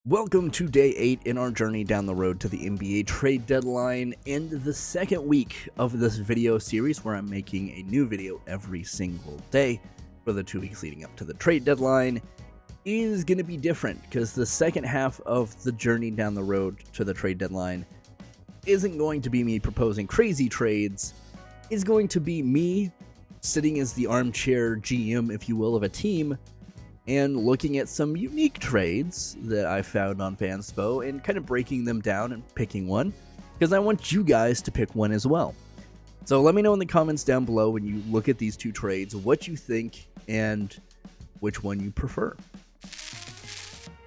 Welcome to day 8 in our journey down the road to the NBA trade deadline and the second week of this video series where I'm making a new video every single day for the 2 weeks leading up to the trade deadline is going to be different because the second half of the journey down the road to the trade deadline isn't going to be me proposing crazy trades. It's going to be me sitting as the armchair GM, if you will, of a team and looking at some unique trades that I found on Fanspo and kind of breaking them down and picking one, because I want you guys to pick one as well. So let me know in the comments down below when you look at these two trades what you think and which one you prefer.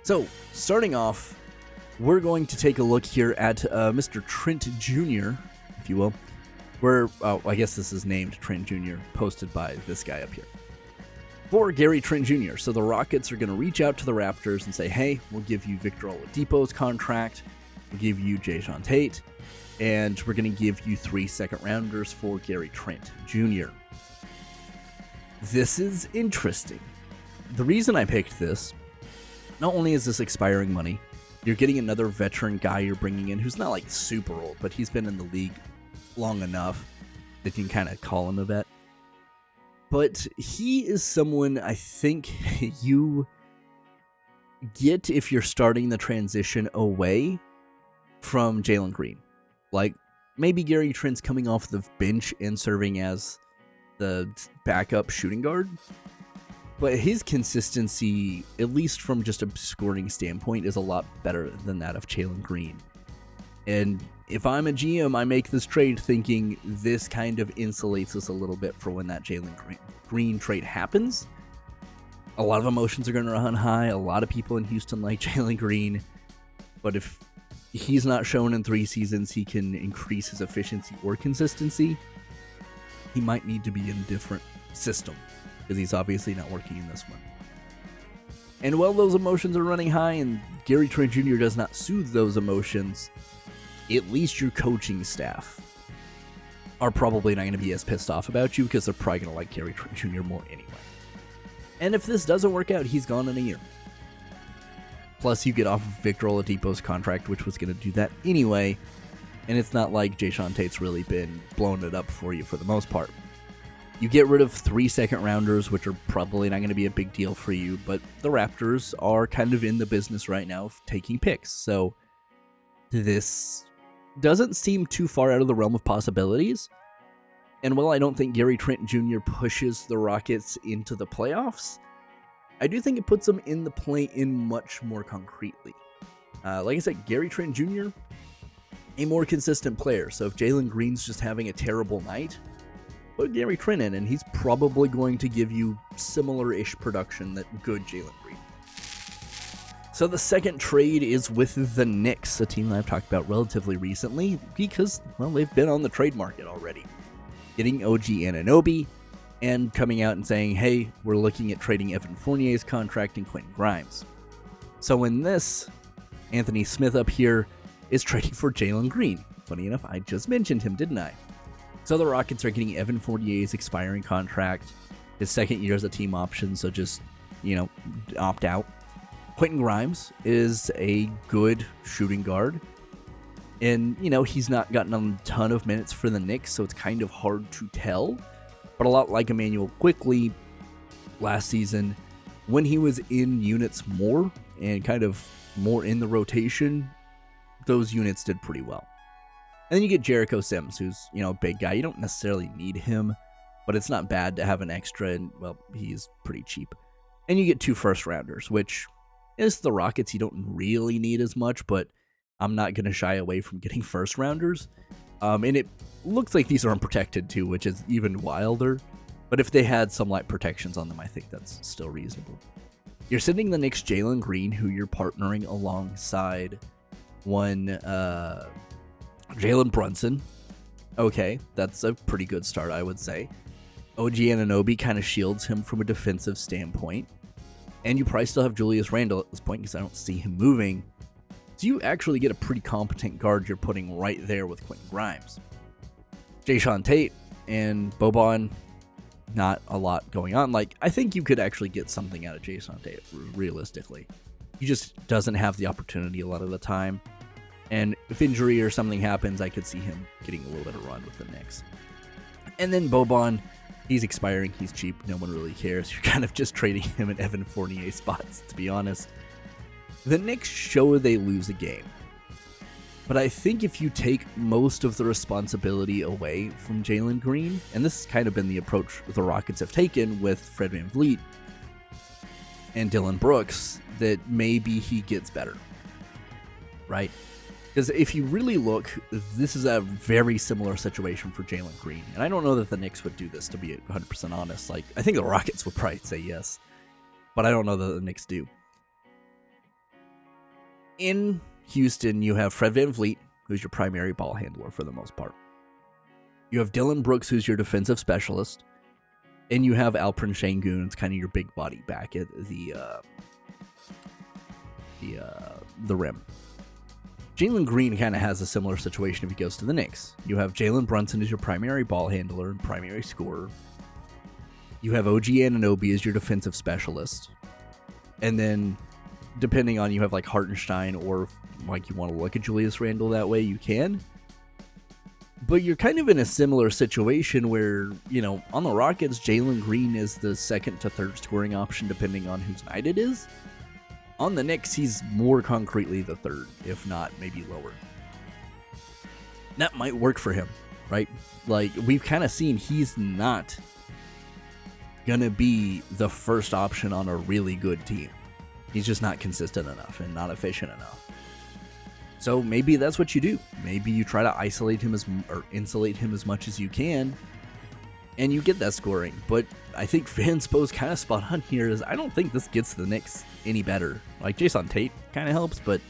So starting off, we're going to take a look here at Mr. Trent Jr., if you will. I guess this is named Trent Jr., posted by this guy up here. For Gary Trent Jr. So the Rockets are going to reach out to the Raptors and say, hey, we'll give you Victor Oladipo's contract, we'll give you Jason Tate, and we're going to give you 3 second-rounders for Gary Trent Jr. This is interesting. The reason I picked this, not only is this expiring money, you're getting another veteran guy you're bringing in who's not like super old, but he's been in the league long enough that you can kind of call him a vet. But he is someone I think you get if you're starting the transition away from Jalen Green. Like, maybe Gary Trent's coming off the bench and serving as the backup shooting guard. But his consistency, at least from just a scoring standpoint, is a lot better than that of Jalen Green. And if I'm a GM, I make this trade thinking this kind of insulates us a little bit for when that Jalen Green trade happens. A lot of emotions are going to run high. A lot of people in Houston like Jalen Green. But if he's not shown in 3 seasons he can increase his efficiency or consistency, he might need to be in a different system because he's obviously not working in this one. And while those emotions are running high and Gary Trent Jr. does not soothe those emotions, at least your coaching staff are probably not going to be as pissed off about you because they're probably going to like Gary Trent Jr. more anyway. And if this doesn't work out, he's gone in a year. Plus, you get off of Victor Oladipo's contract, which was going to do that anyway, and it's not like Jason Tate's really been blowing it up for you for the most part. You get rid of 3 second-rounders, which are probably not going to be a big deal for you, but the Raptors are kind of in the business right now of taking picks, so this doesn't seem too far out of the realm of possibilities. And while I don't think Gary Trent Jr. pushes the Rockets into the playoffs, I do think it puts them in the play-in much more concretely. Like I said, Gary Trent Jr., a more consistent player. So if Jalen Green's just having a terrible night, put Gary Trent in, and he's probably going to give you similar-ish production that good Jalen Green. So the second trade is with the Knicks, a team that I've talked about relatively recently because, well, they've been on the trade market already. Getting OG Anunoby and coming out and saying, hey, we're looking at trading Evan Fournier's contract and Quentin Grimes. So in this, Anthony Smith up here is trading for Jalen Green. Funny enough, I just mentioned him, didn't I? So the Rockets are getting Evan Fournier's expiring contract, his second year as a team option, so just, opt out. Quentin Grimes is a good shooting guard, and, he's not gotten a ton of minutes for the Knicks, so it's kind of hard to tell, but a lot like Emmanuel Quickley last season, when he was in units more and kind of more in the rotation, those units did pretty well. And then you get Jericho Sims, who's, a big guy. You don't necessarily need him, but it's not bad to have an extra, and, well, he's pretty cheap. And you get 2 first-rounders, which is the Rockets. You don't really need as much, but I'm not going to shy away from getting first-rounders. And it looks like these are unprotected, too, which is even wilder. But if they had some light protections on them, I think that's still reasonable. You're sending the Knicks Jalen Green, who you're partnering alongside one Jalen Brunson. Okay, that's a pretty good start, I would say. OG Anunoby kind of shields him from a defensive standpoint. And you probably still have Julius Randle at this point because I don't see him moving. So you actually get a pretty competent guard you're putting right there with Quentin Grimes. Jason Tate and Boban, not a lot going on. I think you could actually get something out of Jason Tate, realistically. he just doesn't have the opportunity a lot of the time. And if injury or something happens, I could see him getting a little bit of run with the Knicks. And then Boban, he's expiring. He's cheap. No one really cares. You're kind of just trading him in Evan Fournier spots, to be honest. The Knicks show they lose a game. But I think if you take most of the responsibility away from Jalen Green, and this has kind of been the approach the Rockets have taken with Fred VanVleet and Dillon Brooks, that maybe he gets better, right? Because if you really look, this is a very similar situation for Jalen Green. And I don't know that the Knicks would do this, to be 100% honest. Like, I think the Rockets would probably say yes, but I don't know that the Knicks do. In Houston, you have Fred VanVleet, who's your primary ball handler for the most part. You have Dillon Brooks, who's your defensive specialist. And you have Alpren Sengun, it's kind of your big body back at the rim. Jalen Green kind of has a similar situation if he goes to the Knicks. You have Jalen Brunson as your primary ball handler and primary scorer. You have OG Anunoby as your defensive specialist. And then, depending on, you have like Hartenstein, or like you want to look at Julius Randle that way, you can. But you're kind of in a similar situation where, you know, on the Rockets, Jalen Green is the second to third scoring option depending on whose night it is. On the Knicks, he's more concretely the third, if not maybe lower. That might work for him, right? Like, we've kind of seen he's not going to be the first option on a really good team. He's just not consistent enough and not efficient enough. So maybe that's what you do. Maybe you try to isolate him or insulate him as much as you can, and you get that scoring. But I think Vanspo's kind of spot on here. Is I don't think this gets the Knicks any better. Like, Jason Tate kind of helps, but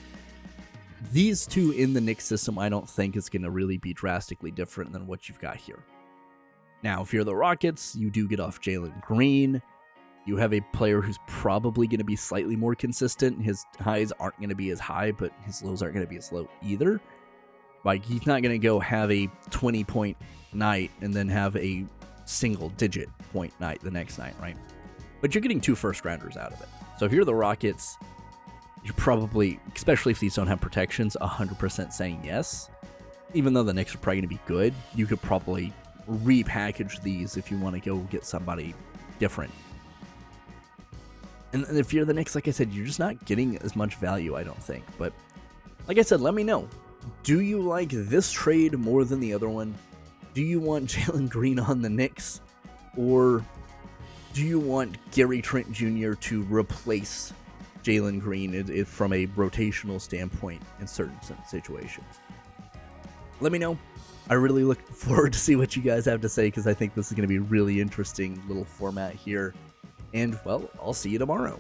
these two in the Knicks system, I don't think is going to really be drastically different than what you've got here. Now, if you're the Rockets, you do get off Jalen Green. You have a player who's probably going to be slightly more consistent. His highs aren't going to be as high, but his lows aren't going to be as low either. Like, he's not going to go have a 20-point night and then have a single-digit point night the next night, right? But you're getting 2 first-rounders out of it. So if you're the Rockets, you're probably, especially if these don't have protections, 100% saying yes. Even though the Knicks are probably going to be good, you could probably repackage these if you want to go get somebody different. And if you're the Knicks, like I said, you're just not getting as much value, I don't think. But like I said, let me know. Do you like this trade more than the other one? Do you want Jalen Green on the Knicks? Or do you want Gary Trent Jr. to replace Jalen Green from a rotational standpoint in certain situations? Let me know. I really look forward to see what you guys have to say, because I think this is going to be a really interesting little format here. And, well, I'll see you tomorrow.